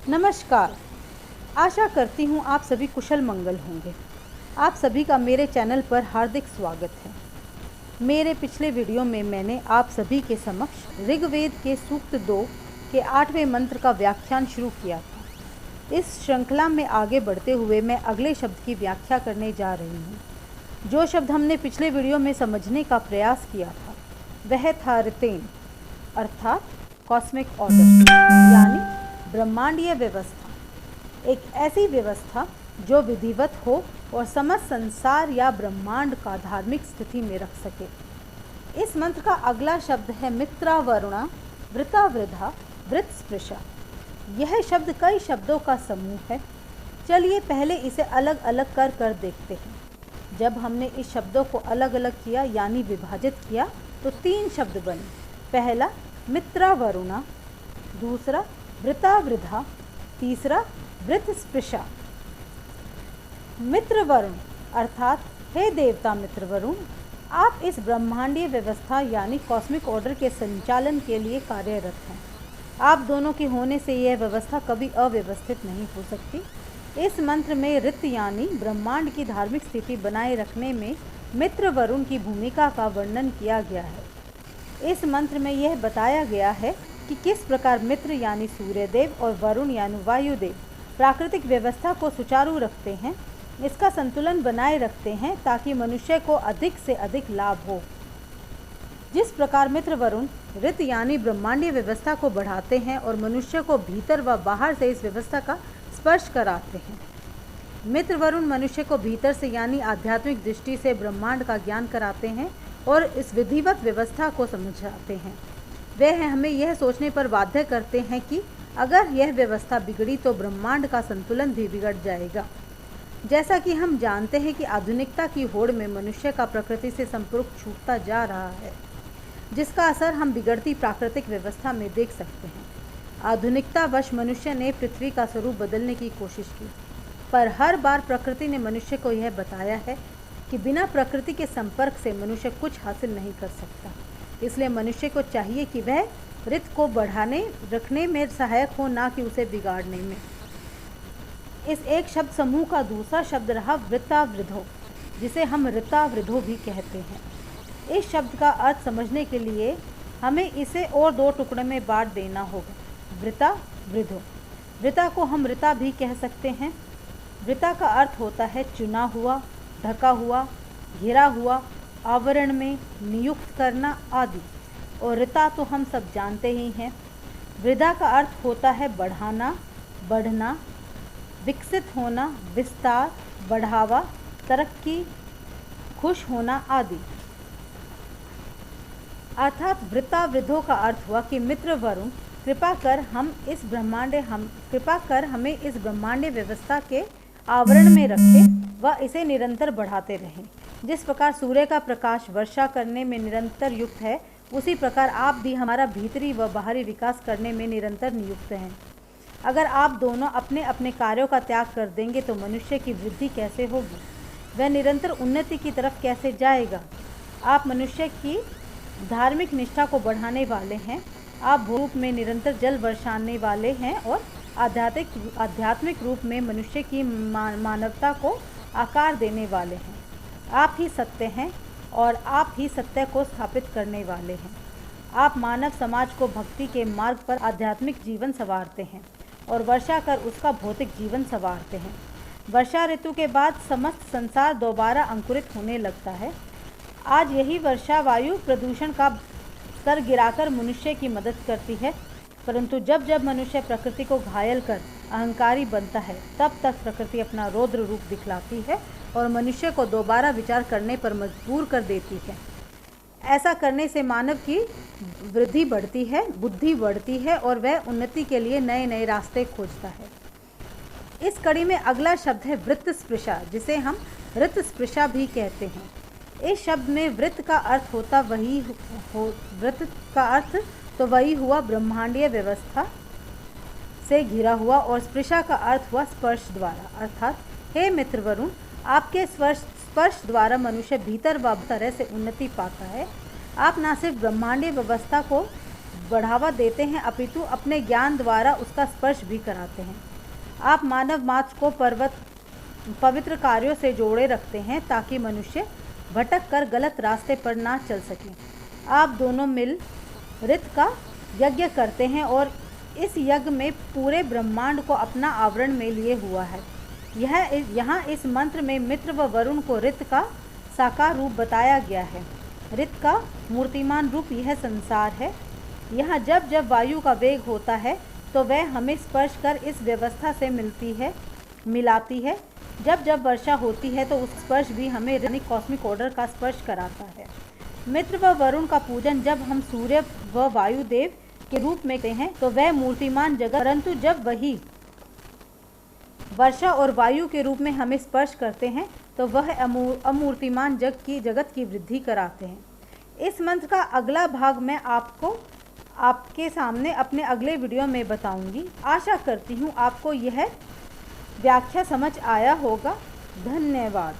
नमस्कार। आशा करती हूँ आप सभी कुशल मंगल होंगे। आप सभी का मेरे चैनल पर हार्दिक स्वागत है। मेरे पिछले वीडियो में मैंने आप सभी के समक्ष ऋग्वेद के सूक्त 2 के 8वें मंत्र का व्याख्यान शुरू किया था। इस श्रृंखला में आगे बढ़ते हुए मैं अगले शब्द की व्याख्या करने जा रही हूँ। जो शब्द हमने पिछले वीडियो में समझने का प्रयास किया था वह था ऋतेन, अर्थात कॉस्मिक ऑर्डर यानी ब्रह्मांडीय व्यवस्था। एक ऐसी व्यवस्था जो विधिवत हो और समस्त संसार या ब्रह्मांड का धार्मिक स्थिति में रख सके। इस मंत्र का अगला शब्द है मित्रा वरुणा वृता वृधा वृत स्पृशा। यह शब्द कई शब्दों का समूह है। चलिए पहले इसे अलग अलग कर देखते हैं। जब हमने इस शब्दों को अलग अलग किया यानी विभाजित किया तो 3 शब्द बने। पहला मित्रा वरुणा, दूसरा वृता वृधा, तीसरा वृत स्पृशा। मित्र वरुण अर्थात हे देवता मित्र वरुण, आप इस ब्रह्मांडीय व्यवस्था यानी कॉस्मिक ऑर्डर के संचालन के लिए कार्यरत हैं। आप दोनों के होने से यह व्यवस्था कभी अव्यवस्थित नहीं हो सकती। इस मंत्र में ऋत यानी ब्रह्मांड की धार्मिक स्थिति बनाए रखने में मित्र वरुण की भूमिका का वर्णन किया गया है। इस मंत्र में यह बताया गया है कि किस प्रकार मित्र यानी सूर्यदेव और वरुण यानी वायुदेव प्राकृतिक व्यवस्था को सुचारू रखते हैं, इसका संतुलन बनाए रखते हैं ताकि मनुष्य को अधिक से अधिक लाभ हो। जिस प्रकार मित्र वरुण ऋत यानी ब्रह्मांडीय व्यवस्था को बढ़ाते हैं और मनुष्य को भीतर व बाहर से इस व्यवस्था का स्पर्श कराते हैं, मित्र वरुण मनुष्य को भीतर से यानी आध्यात्मिक दृष्टि से ब्रह्मांड का ज्ञान कराते हैं और इस विधिवत व्यवस्था को समझाते हैं। वह हमें यह सोचने पर बाध्य करते हैं कि अगर यह व्यवस्था बिगड़ी तो ब्रह्मांड का संतुलन भी बिगड़ जाएगा। जैसा कि हम जानते हैं कि आधुनिकता की होड़ में मनुष्य का प्रकृति से संपर्क छूटता जा रहा है, जिसका असर हम बिगड़ती प्राकृतिक व्यवस्था में देख सकते हैं। आधुनिकतावश मनुष्य ने पृथ्वी का स्वरूप बदलने की कोशिश की, पर हर बार प्रकृति ने मनुष्य को यह बताया है कि बिना प्रकृति के संपर्क से मनुष्य कुछ हासिल नहीं कर सकता। इसलिए मनुष्य को चाहिए कि वह ऋत को बढ़ाने रखने में सहायक हो, ना कि उसे बिगाड़ने में। इस एक शब्द समूह का दूसरा शब्द रहा वृता वृधो, जिसे हम ऋता वृधो भी कहते हैं। इस शब्द का अर्थ समझने के लिए हमें इसे और 2 टुकड़े में बांट देना होगा। वृता वृधो। वृता को हम ऋता भी कह सकते हैं। वृता का अर्थ होता है चुना हुआ, ढका हुआ, घिरा हुआ, आवरण में नियुक्त करना आदि। और ऋता तो हम सब जानते ही हैं। वृद्धा का अर्थ होता है बढ़ाना, बढ़ना, विकसित होना, विस्तार, बढ़ावा, तरक्की, खुश होना आदि। अर्थात वृता वृद्धों का अर्थ हुआ कि मित्र वरुण कृपा कर हमें इस ब्रह्मांडीय व्यवस्था के आवरण में रखे व इसे निरंतर बढ़ाते रहें। जिस प्रकार सूर्य का प्रकाश वर्षा करने में निरंतर युक्त है, उसी प्रकार आप भी हमारा भीतरी व बाहरी विकास करने में निरंतर नियुक्त हैं। अगर आप दोनों अपने अपने कार्यों का त्याग कर देंगे तो मनुष्य की वृद्धि कैसे होगी? वह निरंतर उन्नति की तरफ कैसे जाएगा? आप मनुष्य की धार्मिक निष्ठा को बढ़ाने वाले हैं। आप भूरूप में निरंतर जल बरसाने वाले हैं और आध्यात्मिक रूप में मनुष्य की मानवता को आकार देने वाले हैं। आप ही सत्य हैं और आप ही सत्य को स्थापित करने वाले हैं। आप मानव समाज को भक्ति के मार्ग पर आध्यात्मिक जीवन संवारते हैं और वर्षा कर उसका भौतिक जीवन संवारते हैं। वर्षा ऋतु के बाद समस्त संसार दोबारा अंकुरित होने लगता है। आज यही वर्षा वायु प्रदूषण का स्तर गिराकर मनुष्य की मदद करती है, परंतु जब जब मनुष्य प्रकृति को घायल कर अहंकारी बनता है, तब तक प्रकृति अपना रौद्र रूप दिखलाती है और मनुष्य को दोबारा विचार करने पर मजबूर कर देती है। ऐसा करने से मानव की वृद्धि बढ़ती है, बुद्धि बढ़ती है और वह उन्नति के लिए नए नए रास्ते खोजता है। इस कड़ी में अगला शब्द है वृत्त स्पृशा, जिसे हम वृत्त स्पृशा भी कहते हैं। इस शब्द में वृत्त का अर्थ वही हुआ ब्रह्मांडीय व्यवस्था से घिरा हुआ और स्पृशा का अर्थ हुआ स्पर्श द्वारा। अर्थात हे मित्र वरुण, आपके स्पर्श द्वारा मनुष्य भीतर व तरह से उन्नति पाता है। आप न सिर्फ ब्रह्मांडीय व्यवस्था को बढ़ावा देते हैं अपितु अपने ज्ञान द्वारा उसका स्पर्श भी कराते हैं। आप मानव मात्र को पवित्र कार्यों से जोड़े रखते हैं ताकि मनुष्य भटक कर गलत रास्ते पर ना चल सकें। आप दोनों मिल ऋत का यज्ञ करते हैं और इस यज्ञ में पूरे ब्रह्मांड को अपना आवरण में लिए हुआ है। यहाँ इस मंत्र में मित्र व वरुण को ऋत का साकार रूप बताया गया है। ऋत का मूर्तिमान रूप यह संसार है। यहाँ जब जब वायु का वेग होता है तो वह हमें स्पर्श कर इस व्यवस्था से मिलाती है। जब जब वर्षा होती है तो उस स्पर्श भी हमें यानी कॉस्मिक ऑर्डर का स्पर्श कराता है। मित्र व वरुण का पूजन जब हम सूर्य व वायुदेव के रूप में करते हैं तो वह मूर्तिमान जगत, परंतु जब वही वर्षा और वायु के रूप में हमें स्पर्श करते हैं तो वह अमूर्तिमान जगत की वृद्धि कराते हैं। इस मंत्र का अगला भाग मैं आपके सामने अपने अगले वीडियो में बताऊंगी। आशा करती हूँ आपको यह व्याख्या समझ आया होगा। धन्यवाद।